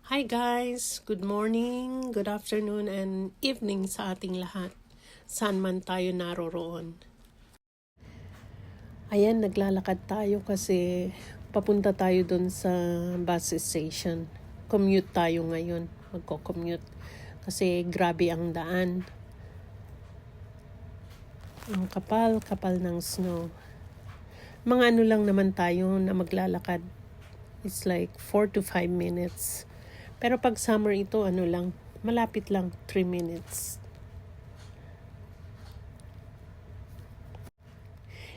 Hi guys! Good morning, good afternoon, and evening sa ating lahat. Saan man tayo naroroon. Ayan, naglalakad tayo kasi papunta tayo dun sa bus station. Commute tayo ngayon, magko-commute. Kasi grabe ang daan. Ang kapal ng snow. Mga ano lang naman tayo na maglalakad. It's like 4 to 5 minutes. Pero pag summer ito, malapit lang, 3 minutes.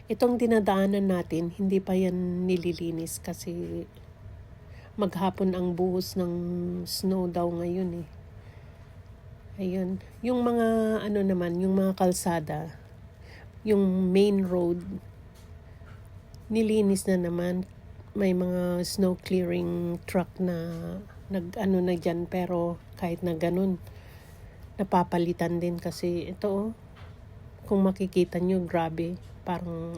Itong dinadaanan natin, hindi pa yan nililinis kasi maghapon ang buhos ng snow daw ngayon eh. Ayun. Yung mga yung mga kalsada, yung main road, nilinis na naman. May mga snow clearing truck na na dyan, pero kahit na ganun, napapalitan din kasi ito kung makikita nyo, grabe, parang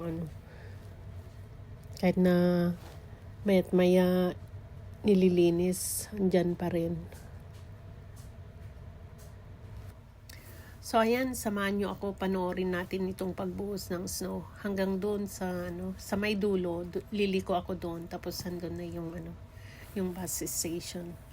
kahit na mayat maya nililinis, andyan pa rin. So ayan, samahan nyo ako, panoorin natin itong pagbuhos ng snow hanggang doon sa may dulo. Liliko ako doon, tapos andun na yung bus station.